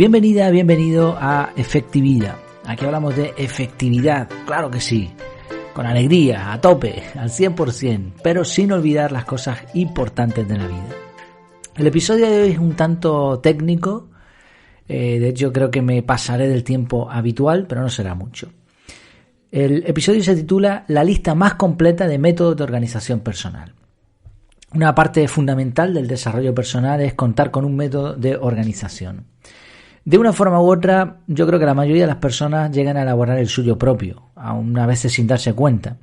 Bienvenida, bienvenido a Efectividad. Aquí hablamos de efectividad, claro que sí, con alegría, a tope, al 100%, pero sin olvidar las cosas importantes de la vida. El episodio de hoy es un tanto técnico, de hecho creo que me pasaré del tiempo habitual, pero no será mucho. El episodio se titula La lista más completa de métodos de organización personal. Una parte fundamental del desarrollo personal es contar con un método de organización. De una forma u otra, yo creo que la mayoría de las personas llegan a elaborar el suyo propio, aún a veces sin darse cuenta.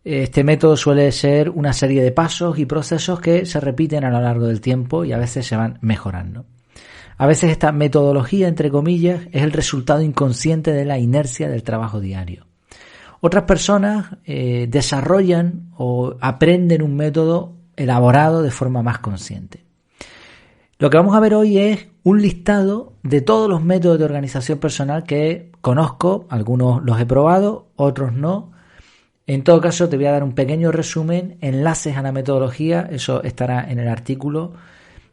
Este método suele ser una serie de pasos y procesos que se repiten a lo largo del tiempo y a veces se van mejorando. A veces esta metodología, entre comillas, es el resultado inconsciente de la inercia del trabajo diario. Otras personas desarrollan o aprenden un método elaborado de forma más consciente. Lo que vamos a ver hoy es un listado de todos los métodos de organización personal que conozco, algunos los he probado, otros no. En todo caso te voy a dar un pequeño resumen, enlaces a la metodología, eso estará en el artículo,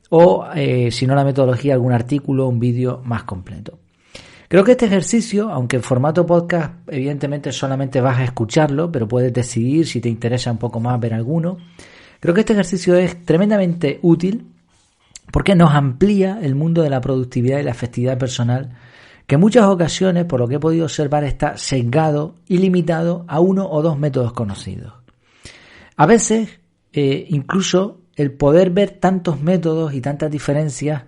o si no la metodología, algún artículo, un vídeo más completo. Creo que este ejercicio, aunque en formato podcast evidentemente solamente vas a escucharlo, pero puedes decidir si te interesa un poco más ver alguno, creo que este ejercicio es tremendamente útil porque nos amplía el mundo de la productividad y la efectividad personal, que en muchas ocasiones, por lo que he podido observar, está sesgado y limitado a uno o dos métodos conocidos. A veces, incluso el poder ver tantos métodos y tantas diferencias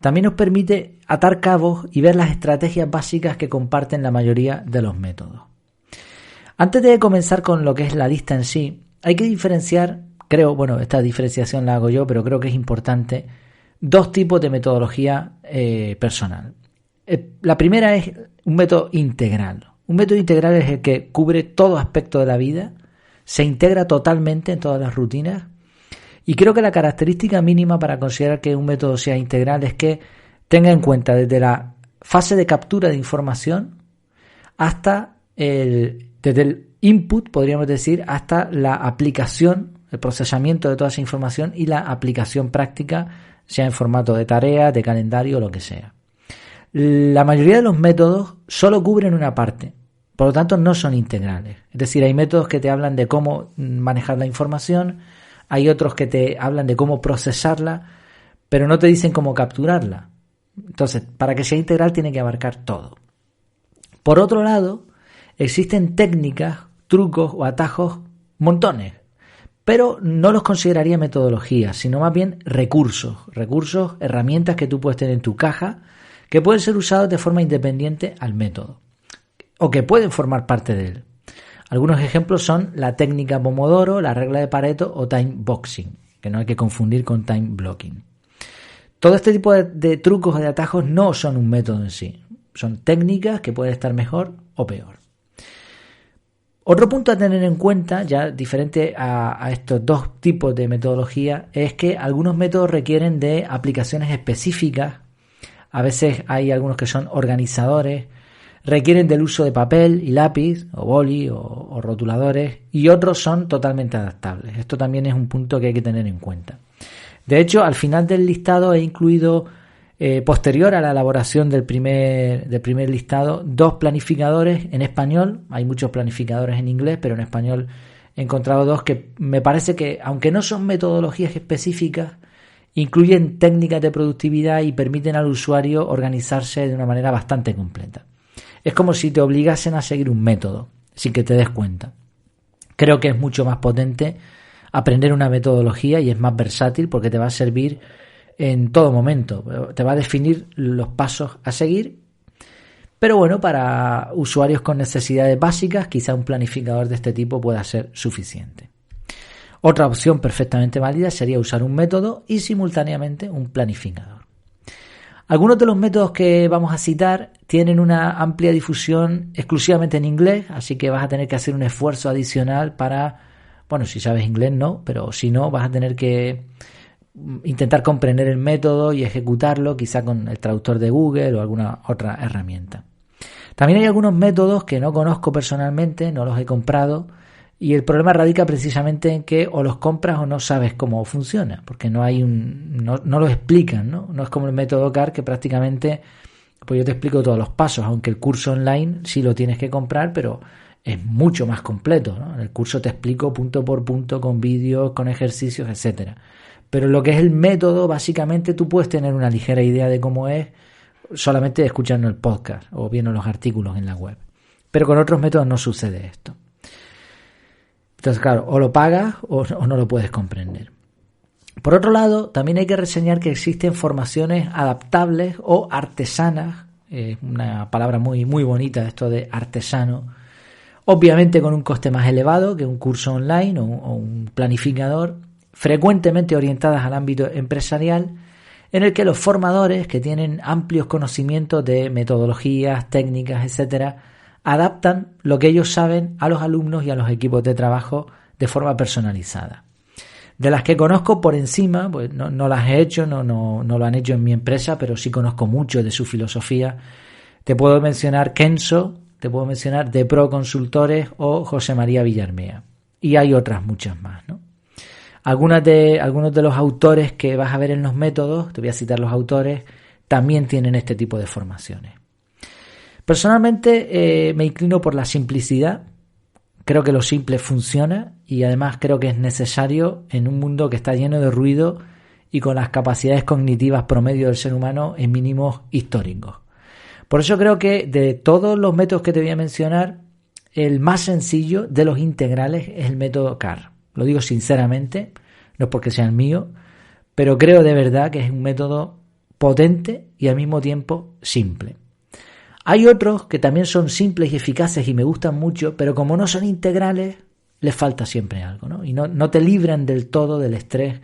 también nos permite atar cabos y ver las estrategias básicas que comparten la mayoría de los métodos. Antes de comenzar con lo que es la lista en sí, hay que diferenciar, esta diferenciación la hago yo, pero creo que es importante, dos tipos de metodología personal. La primera es un método integral. Un método integral es el que cubre todo aspecto de la vida, se integra totalmente en todas las rutinas, y creo que la característica mínima para considerar que un método sea integral es que tenga en cuenta desde la fase de captura de información hasta desde el input, podríamos decir, hasta la aplicación, el procesamiento de toda esa información y la aplicación práctica, sea en formato de tarea, de calendario o lo que sea. La mayoría de los métodos solo cubren una parte, por lo tanto no son integrales. Es decir, hay métodos que te hablan de cómo manejar la información, hay otros que te hablan de cómo procesarla, pero no te dicen cómo capturarla. Entonces, para que sea integral tiene que abarcar todo. Por otro lado, existen técnicas, trucos o atajos, montones, pero no los consideraría metodologías, sino más bien recursos, herramientas que tú puedes tener en tu caja, que pueden ser usados de forma independiente al método, o que pueden formar parte de él. Algunos ejemplos son la técnica Pomodoro, la regla de Pareto o time boxing, que no hay que confundir con time blocking. Todo este tipo de trucos o de atajos no son un método en sí, son técnicas que pueden estar mejor o peor. Otro punto a tener en cuenta, ya diferente a estos dos tipos de metodología, es que algunos métodos requieren de aplicaciones específicas. A veces hay algunos que son organizadores, requieren del uso de papel y lápiz, o boli, o rotuladores, y otros son totalmente adaptables. Esto también es un punto que hay que tener en cuenta. De hecho, al final del listado he incluido, posterior a la elaboración del primer listado, dos planificadores en español. Hay muchos planificadores en inglés, pero en español he encontrado dos que me parece que, aunque no son metodologías específicas, incluyen técnicas de productividad y permiten al usuario organizarse de una manera bastante completa. Es como si te obligasen a seguir un método, sin que te des cuenta. Creo que es mucho más potente aprender una metodología y es más versátil porque te va a servir en todo momento. Te va a definir los pasos a seguir. Pero bueno, para usuarios con necesidades básicas, quizá un planificador de este tipo pueda ser suficiente. Otra opción perfectamente válida sería usar un método y simultáneamente un planificador. Algunos de los métodos que vamos a citar tienen una amplia difusión exclusivamente en inglés, así que vas a tener que hacer un esfuerzo adicional para, si sabes inglés no, pero si no vas a tener que intentar comprender el método y ejecutarlo quizá con el traductor de Google o alguna otra herramienta. También hay algunos métodos que no conozco personalmente, no los he comprado, y el problema radica precisamente en que o los compras o no sabes cómo funciona, porque no los explican, ¿no? No es como el método CAR, que prácticamente Pues yo te explico todos los pasos, aunque el curso online sí lo tienes que comprar, pero es mucho más completo, ¿no? En el curso te explico punto por punto, con vídeos, con ejercicios, etcétera. Pero lo que es el método, básicamente tú puedes tener una ligera idea de cómo es solamente escuchando el podcast o viendo los artículos en la web. Pero con otros métodos no sucede esto. Entonces, claro, o lo pagas o no lo puedes comprender. Por otro lado, también hay que reseñar que existen formaciones adaptables o artesanas, una palabra muy, muy bonita esto de artesano, obviamente con un coste más elevado que un curso online o un planificador, frecuentemente orientadas al ámbito empresarial, en el que los formadores, que tienen amplios conocimientos de metodologías, técnicas, etcétera, adaptan lo que ellos saben a los alumnos y a los equipos de trabajo de forma personalizada. De las que conozco por encima, pues no las he hecho, no lo han hecho en mi empresa, pero sí conozco mucho de su filosofía. Te puedo mencionar Kenso, te puedo mencionar De Pro Consultores o José María Villarmea. Y hay otras muchas más, ¿no? Algunos de los autores que vas a ver en los métodos, te voy a citar los autores, también tienen este tipo de formaciones. Personalmente me inclino por la simplicidad. Creo que lo simple funciona y además creo que es necesario en un mundo que está lleno de ruido y con las capacidades cognitivas promedio del ser humano en mínimos históricos. Por eso creo que de todos los métodos que te voy a mencionar, el más sencillo de los integrales es el método CAR. Lo digo sinceramente, no es porque sea el mío, pero creo de verdad que es un método potente y al mismo tiempo simple. Hay otros que también son simples y eficaces y me gustan mucho, pero como no son integrales, les falta siempre algo, ¿no? Y no te libran del todo del estrés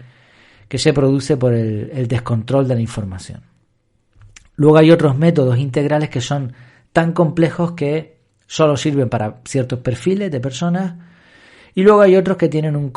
que se produce por el descontrol de la información. Luego hay otros métodos integrales que son tan complejos que solo sirven para ciertos perfiles de personas, y luego hay otros que tienen un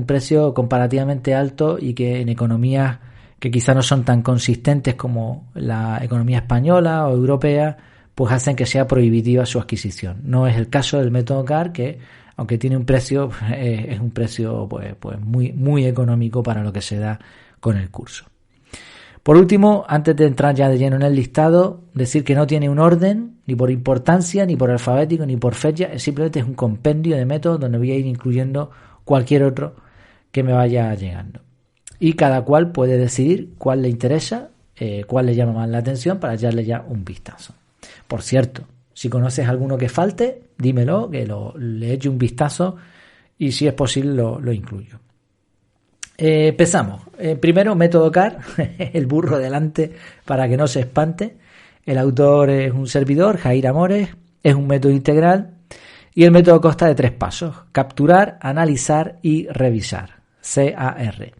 precio comparativamente alto y que en economías que quizá no son tan consistentes como la economía española o europea, pues hacen que sea prohibitiva su adquisición. No es el caso del método CAR, que aunque tiene un precio, es un precio pues muy, muy económico para lo que se da con el curso. Por último, antes de entrar ya de lleno en el listado, decir que no tiene un orden, ni por importancia, ni por alfabético, ni por fecha, simplemente es un compendio de métodos donde voy a ir incluyendo cualquier otro que me vaya llegando. Y cada cual puede decidir cuál le interesa, cuál le llama más la atención para echarle ya un vistazo. Por cierto, si conoces alguno que falte, dímelo, que le eche un vistazo y si es posible lo incluyo. Empezamos. Primero, método CAR, el burro delante para que no se espante. El autor es un servidor, Jair Amores, es un método integral y el método consta de 3 pasos: capturar, analizar y revisar, CAR.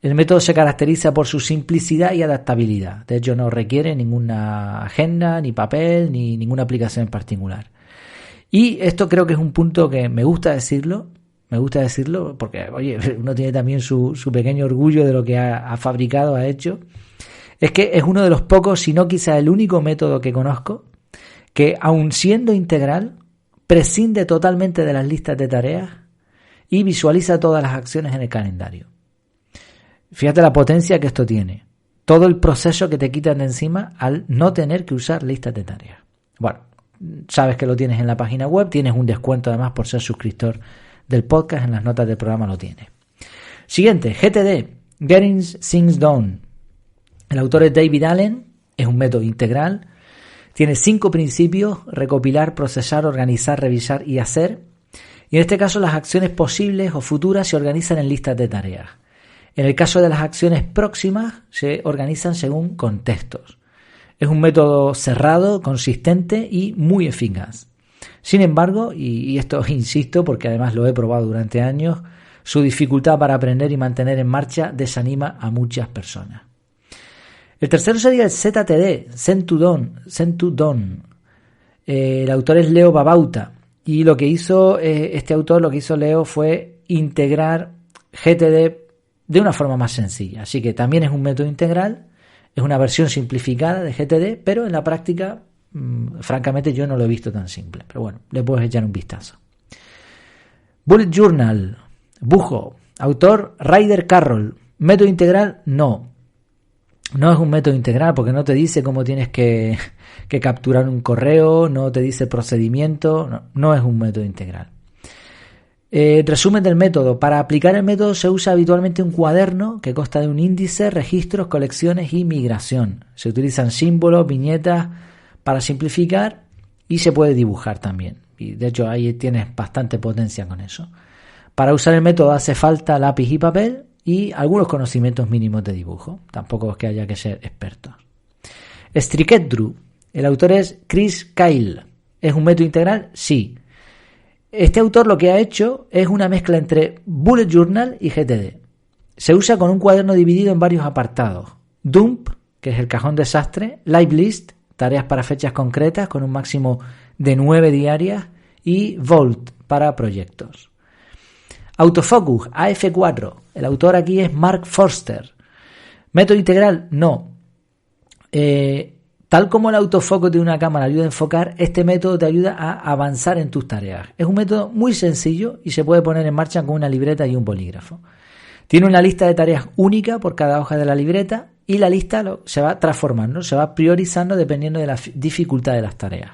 El método se caracteriza por su simplicidad y adaptabilidad. De hecho, no requiere ninguna agenda, ni papel, ni ninguna aplicación en particular. Y esto creo que es un punto que me gusta decirlo porque, oye, uno tiene también su pequeño orgullo de lo que ha fabricado, ha hecho. Es que es uno de los pocos, si no quizá el único método que conozco, que aun siendo integral, prescinde totalmente de las listas de tareas y visualiza todas las acciones en el calendario. Fíjate la potencia que esto tiene. Todo el proceso que te quitan de encima al no tener que usar listas de tareas. Bueno, sabes que lo tienes en la página web, tienes un descuento además por ser suscriptor del podcast, en las notas del programa lo tienes. Siguiente, GTD, Getting Things Done. El autor es David Allen, es un método integral, tiene 5 principios: recopilar, procesar, organizar, revisar y hacer. Y en este caso las acciones posibles o futuras se organizan en listas de tareas. En el caso de las acciones próximas se organizan según contextos. Es un método cerrado, consistente y muy eficaz. Sin embargo, y esto insisto porque además lo he probado durante años, su dificultad para aprender y mantener en marcha desanima a muchas personas. El tercero sería el ZTD, Send to Done. El autor es Leo Babauta y lo que hizo Leo fue integrar GTD de una forma más sencilla. Así que también es un método integral, es una versión simplificada de GTD, pero en la práctica, francamente, yo no lo he visto tan simple. Pero bueno, le puedes echar un vistazo. Bullet Journal, Bujo, autor Ryder Carroll, método integral, no. No es un método integral porque no te dice cómo tienes que capturar un correo, no te dice procedimiento, no es un método integral. Resumen del método. Para aplicar el método se usa habitualmente un cuaderno que consta de un índice, registros, colecciones y migración. Se utilizan símbolos, viñetas para simplificar y se puede dibujar también. Y de hecho ahí tienes bastante potencia con eso. Para usar el método hace falta lápiz y papel y algunos conocimientos mínimos de dibujo. Tampoco es que haya que ser expertos. Striketru. El autor es Chris Kyle. ¿Es un método integral? Sí. Este autor lo que ha hecho es una mezcla entre Bullet Journal y GTD. Se usa con un cuaderno dividido en varios apartados. Dump, que es el cajón desastre. Live List, tareas para fechas concretas con un máximo de 9 diarias. Y Vault, para proyectos. Autofocus, AF4. El autor aquí es Mark Forster. ¿Método integral? No. Tal como el autofoco de una cámara ayuda a enfocar, este método te ayuda a avanzar en tus tareas. Es un método muy sencillo y se puede poner en marcha con una libreta y un bolígrafo. Tiene una lista de tareas única por cada hoja de la libreta y la lista se va transformando, se va priorizando dependiendo de la dificultad de las tareas.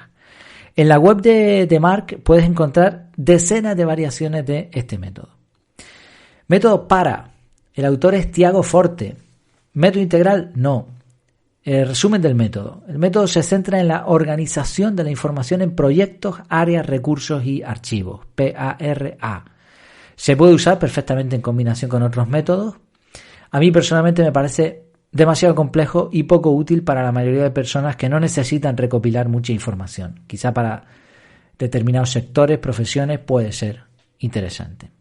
En la web de Mark puedes encontrar decenas de variaciones de este método. Método para. El autor es Tiago Forte. ¿Método integral? No. Resumen del método. El método se centra en la organización de la información en proyectos, áreas, recursos y archivos. PARA. Se puede usar perfectamente en combinación con otros métodos. A mí personalmente me parece demasiado complejo y poco útil para la mayoría de personas que no necesitan recopilar mucha información. Quizá para determinados sectores, profesiones puede ser interesante.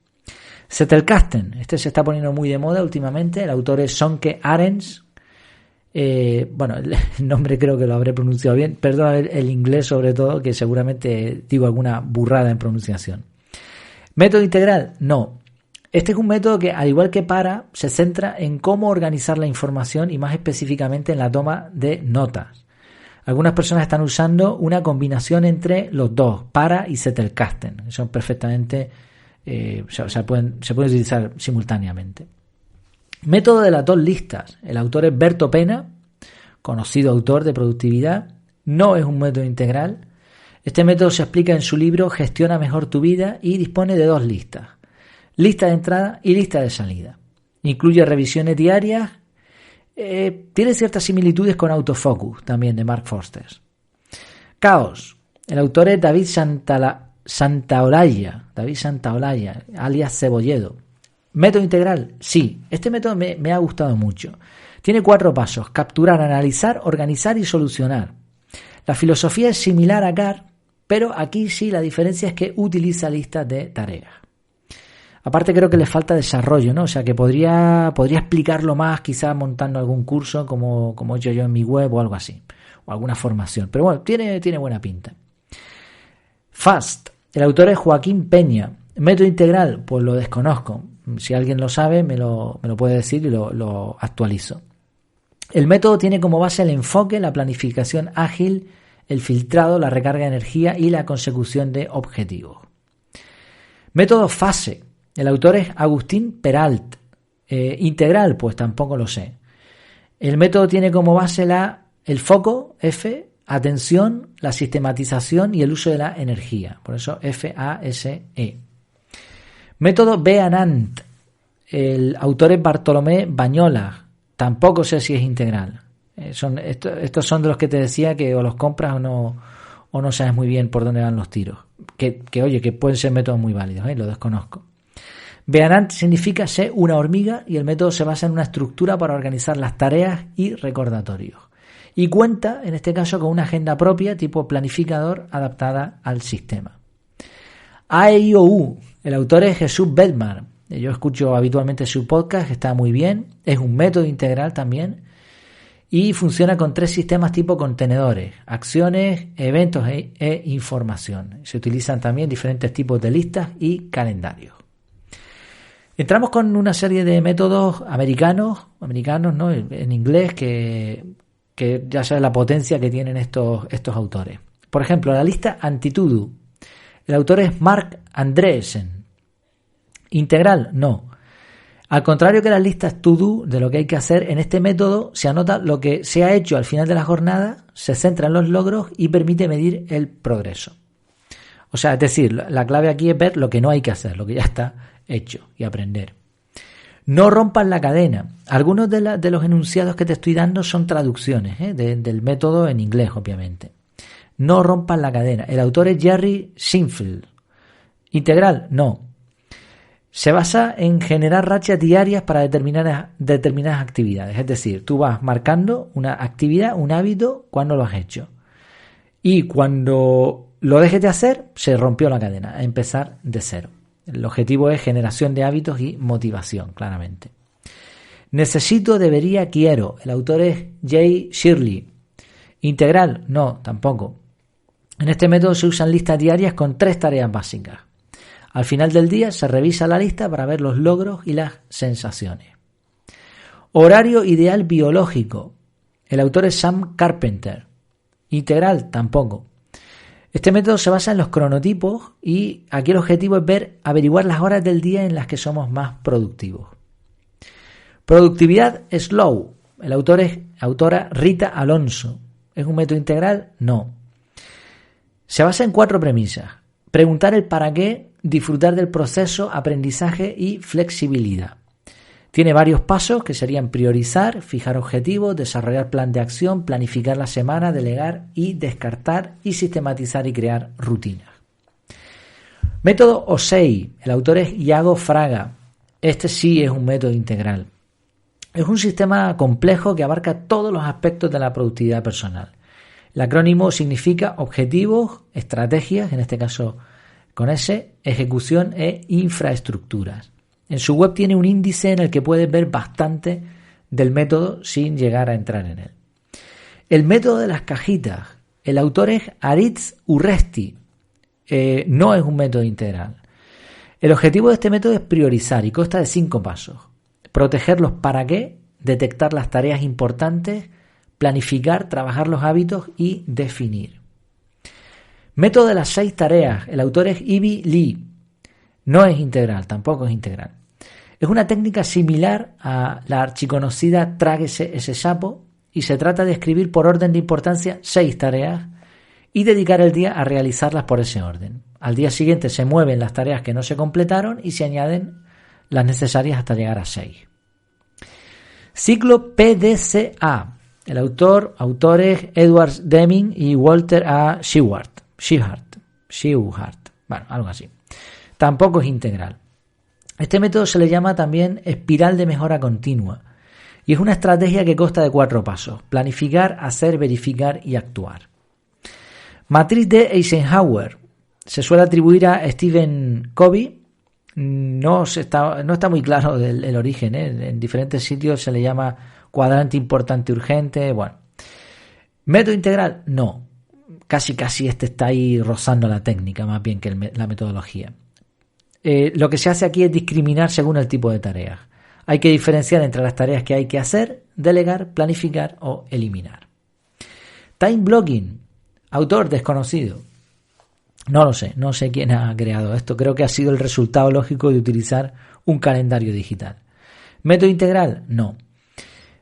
Zettelkasten. Este se está poniendo muy de moda últimamente. El autor es Sonke Arens. Bueno, el nombre creo que lo habré pronunciado bien. Perdón el inglés sobre todo, que seguramente digo alguna burrada en pronunciación. ¿Método integral? No. Este es un método que, al igual que para, se centra en cómo organizar la información y más específicamente en la toma de notas. Algunas personas están usando una combinación entre los dos, para y Zettelkasten. Son perfectamente, se pueden utilizar simultáneamente. Método de las dos listas. El autor es Berto Pena, conocido autor de productividad. No es un método integral. Este método se explica en su libro Gestiona mejor tu vida y dispone de dos listas. Lista de entrada y lista de salida. Incluye revisiones diarias. Tiene ciertas similitudes con Autofocus, también de Mark Forster. Caos. El autor es David Santaolalla, alias Cebolledo. ¿Método integral? Sí. Este método me ha gustado mucho. Tiene 4 pasos. Capturar, analizar, organizar y solucionar. La filosofía es similar a CAR, pero aquí sí la diferencia es que utiliza listas de tareas. Aparte creo que le falta desarrollo, ¿no? O sea que podría explicarlo más quizás montando algún curso como he hecho yo en mi web o algo así. O alguna formación. Pero bueno, tiene buena pinta. FAST. El autor es Joaquín Peña. ¿Método integral? Pues lo desconozco. Si alguien lo sabe, me lo puede decir y lo actualizo. El método tiene como base el enfoque, la planificación ágil, el filtrado, la recarga de energía y la consecución de objetivos. Método FASE. El autor es Agustín Peralt. Integral, pues tampoco lo sé. El método tiene como base el foco, F, atención, la sistematización y el uso de la energía. Por eso FASE. Método Beanant. El autor es Bartolomé Bañola. Tampoco sé si es integral. Estos son de los que te decía que o los compras o no sabes muy bien por dónde van los tiros. Que pueden ser métodos muy válidos, lo desconozco. Beanant significa ser una hormiga y el método se basa en una estructura para organizar las tareas y recordatorios. Y cuenta, en este caso, con una agenda propia tipo planificador adaptada al sistema. AEIOU. El autor es Jesús Bedmar. Yo escucho habitualmente su podcast, está muy bien. Es un método integral también. Y funciona con 3 sistemas tipo contenedores, acciones, eventos e información. Se utilizan también diferentes tipos de listas y calendarios. Entramos con una serie de métodos americanos, ¿no? En inglés, que ya sabes la potencia que tienen estos autores. Por ejemplo, la lista Antitudo. El autor es Mark Andreessen. ¿Integral? No. Al contrario que las listas to-do de lo que hay que hacer, en este método se anota lo que se ha hecho al final de la jornada, se centra en los logros y permite medir el progreso. O sea, es decir, la clave aquí es ver lo que no hay que hacer, lo que ya está hecho y aprender. No rompas la cadena. Algunos de los enunciados que te estoy dando son traducciones del método en inglés, obviamente. No rompas la cadena. El autor es Jerry Sinfield. Integral, no. Se basa en generar rachas diarias para determinadas actividades. Es decir, tú vas marcando una actividad, un hábito, cuando lo has hecho. Y cuando lo dejes de hacer, se rompió la cadena, a empezar de cero. El objetivo es generación de hábitos y motivación, claramente. Necesito, debería, quiero. El autor es Jay Shirley. Integral, no, tampoco. En este método se usan listas diarias con 3 tareas básicas. Al final del día se revisa la lista para ver los logros y las sensaciones. Horario ideal biológico. El autor es Sam Carpenter. Integral, tampoco. Este método se basa en los cronotipos y aquí el objetivo es averiguar las horas del día en las que somos más productivos. Productividad slow. El autor es autora Rita Alonso. ¿Es un método integral? No. Se basa en 4 premisas. Preguntar el para qué, disfrutar del proceso, aprendizaje y flexibilidad. Tiene varios pasos que serían priorizar, fijar objetivos, desarrollar plan de acción, planificar la semana, delegar y descartar y sistematizar y crear rutinas. Método OSEI. El autor es Iago Fraga. Este sí es un método integral. Es un sistema complejo que abarca todos los aspectos de la productividad personal. El acrónimo significa objetivos, estrategias, en este caso con S, ejecución e infraestructuras. En su web tiene un índice en el que puedes ver bastante del método sin llegar a entrar en él. El método de las cajitas. El autor es Aritz Urresti. No es un método integral. El objetivo de este método es priorizar y consta de 5 pasos. Proteger los para qué, detectar las tareas importantes, planificar, trabajar los hábitos y definir. Método de las 6 tareas. El autor es Ivy Lee. No es integral, tampoco es integral. Es una técnica similar a la archiconocida Tráguese ese sapo y se trata de escribir por orden de importancia 6 tareas y dedicar el día a realizarlas por ese orden. Al día siguiente se mueven las tareas que no se completaron y se añaden las necesarias hasta llegar a 6. Ciclo PDCA. El autores Edward Deming y Walter A. Shewhart. Bueno, algo así. Tampoco es integral. Este método se le llama también espiral de mejora continua y es una estrategia que consta de 4 pasos: planificar, hacer, verificar y actuar. Matriz de Eisenhower. Se suele atribuir a Stephen Covey. No está muy claro el origen. En diferentes sitios se le llama cuadrante importante urgente. Bueno. ¿Método integral? No. Casi este está ahí rozando la técnica más bien que la metodología. Lo que se hace aquí es discriminar según el tipo de tareas. Hay que diferenciar entre las tareas que hay que hacer, delegar, planificar o eliminar. Time blocking. Autor desconocido. No lo sé, no sé quién ha creado esto. Creo que ha sido el resultado lógico de utilizar un calendario digital. ¿Método integral? No.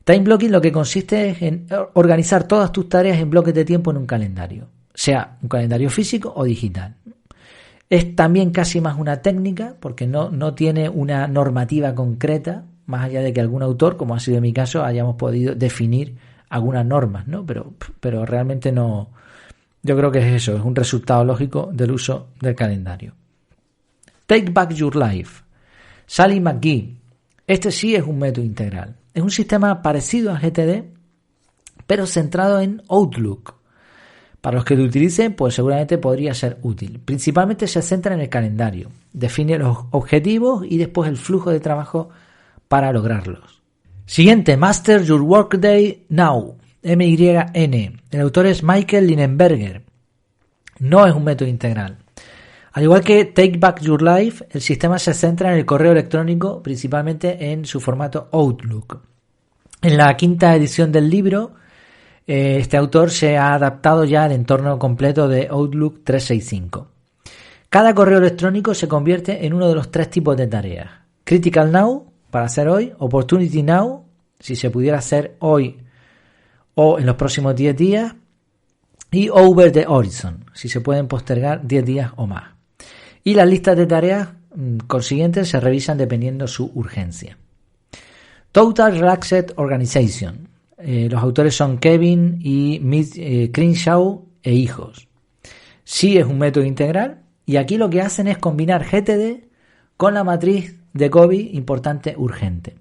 Time blocking lo que consiste es en organizar todas tus tareas en bloques de tiempo en un calendario, sea un calendario físico o digital. Es también casi más una técnica porque no tiene una normativa concreta, más allá de que algún autor, como ha sido en mi caso, hayamos podido definir algunas normas, ¿no? Pero realmente no. Yo creo que es eso, es un resultado lógico del uso del calendario. Take Back Your Life. Sally McGee. Este sí es un método integral. Es un sistema parecido a GTD, pero centrado en Outlook. Para los que lo utilicen, pues seguramente podría ser útil. Principalmente se centra en el calendario. Define los objetivos y después el flujo de trabajo para lograrlos. Siguiente, Master Your Workday Now. MYN. El autor es Michael Linenberger. No es un método integral. Al igual que Take Back Your Life, el sistema se centra en el correo electrónico, principalmente en su formato Outlook. En la 5ª edición del libro, este autor se ha adaptado ya al entorno completo de Outlook 365. Cada correo electrónico se convierte en uno de los 3 tipos de tareas: Critical Now, para hacer hoy, Opportunity Now, si se pudiera hacer hoy o en los próximos 10 días, y Over the Horizon, si se pueden postergar 10 días o más. Y las listas de tareas consiguientes se revisan dependiendo su urgencia. Total Relaxed Organization. Los autores son Kevin y Mitch Crenshaw e hijos. Sí es un método integral y aquí lo que hacen es combinar GTD con la matriz de Covey importante urgente.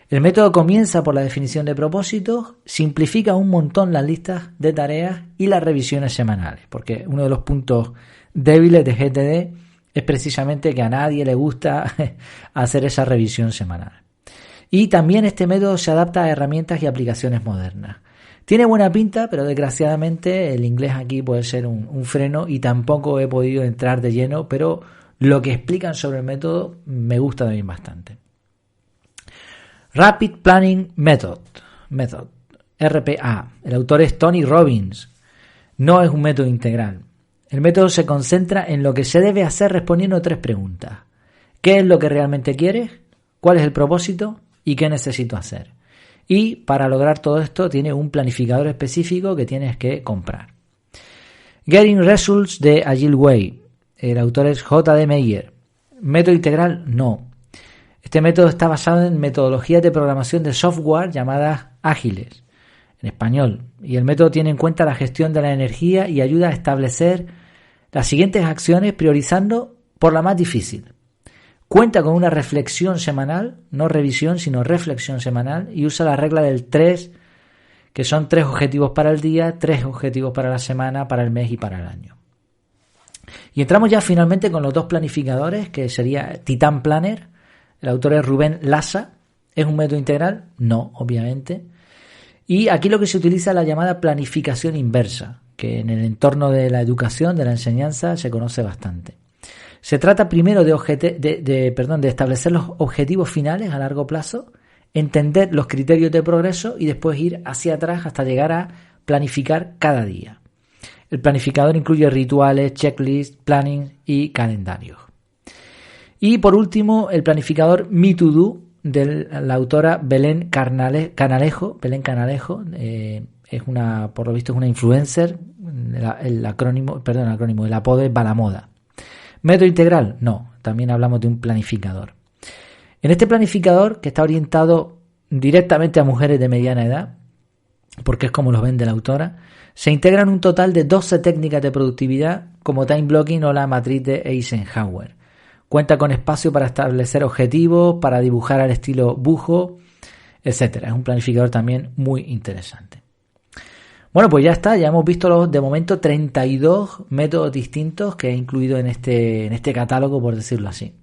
El método comienza por la definición de propósitos, simplifica un montón las listas de tareas y las revisiones semanales, porque uno de los puntos débiles de GTD es precisamente que a nadie le gusta hacer esa revisión semanal. Y también este método se adapta a herramientas y aplicaciones modernas. Tiene buena pinta, pero desgraciadamente el inglés aquí puede ser un freno y tampoco he podido entrar de lleno, pero lo que explican sobre el método me gusta también bastante. Rapid Planning Method, RPA. El autor es Tony Robbins. No es un método integral. El método se concentra en lo que se debe hacer respondiendo 3 preguntas. ¿Qué es lo que realmente quieres? ¿Cuál es el propósito? ¿Y qué necesito hacer? Y para lograr todo esto tiene un planificador específico que tienes que comprar. Getting Results de Agile Way. El autor es J.D. Meyer. ¿Método integral? No. Este método está basado en metodologías de programación de software llamadas ágiles, en español. Y el método tiene en cuenta la gestión de la energía y ayuda a establecer las siguientes acciones priorizando por la más difícil. Cuenta con una reflexión semanal, no revisión, sino reflexión semanal, y usa la regla del 3, que son 3 objetivos para el día, 3 objetivos para la semana, para el mes y para el año. Y entramos ya finalmente con los 2 planificadores, que sería Titan Planner. El autor es Rubén Lassa. ¿Es un método integral? No, obviamente. Y aquí lo que se utiliza es la llamada planificación inversa, que en el entorno de la educación, de la enseñanza, se conoce bastante. Se trata primero de establecer los objetivos finales a largo plazo, entender los criterios de progreso y después ir hacia atrás hasta llegar a planificar cada día. El planificador incluye rituales, checklists, planning y calendarios. Y por último, el planificador Me To Do de la autora Belén Canalejo. Belén Canalejo es por lo visto es una influencer. El apodo es Balamoda. ¿Método integral? No, también hablamos de un planificador. En este planificador, que está orientado directamente a mujeres de mediana edad, porque es como lo vende la autora, se integran un total de 12 técnicas de productividad como time blocking o la matriz de Eisenhower. Cuenta con espacio para establecer objetivos, para dibujar al estilo bujo, etc. Es un planificador también muy interesante. Bueno, pues ya está, ya hemos visto de momento 32 métodos distintos que he incluido en este catálogo, por decirlo así.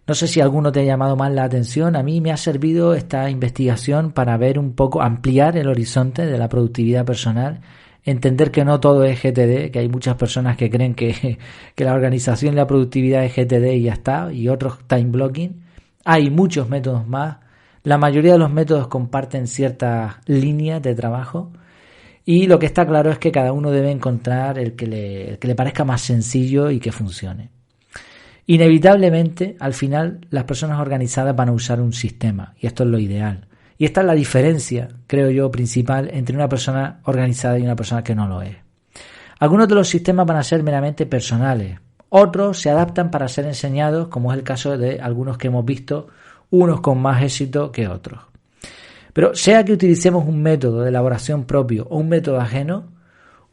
No sé si alguno te ha llamado más la atención. A mí me ha servido esta investigación para ver un poco, ampliar el horizonte de la productividad personal, entender que no todo es GTD, que hay muchas personas que creen que la organización y la productividad es GTD y ya está, y otros time blocking. Hay muchos métodos más. La mayoría de los métodos comparten ciertas líneas de trabajo. Y lo que está claro es que cada uno debe encontrar el que le parezca más sencillo y que funcione. Inevitablemente, al final, las personas organizadas van a usar un sistema, y esto es lo ideal. Y esta es la diferencia, creo yo, principal entre una persona organizada y una persona que no lo es. Algunos de los sistemas van a ser meramente personales, otros se adaptan para ser enseñados, como es el caso de algunos que hemos visto, unos con más éxito que otros. Pero sea que utilicemos un método de elaboración propio o un método ajeno,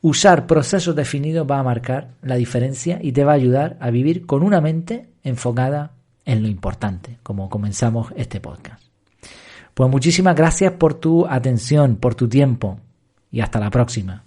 usar procesos definidos va a marcar la diferencia y te va a ayudar a vivir con una mente enfocada en lo importante, como comenzamos este podcast. Pues muchísimas gracias por tu atención, por tu tiempo y hasta la próxima.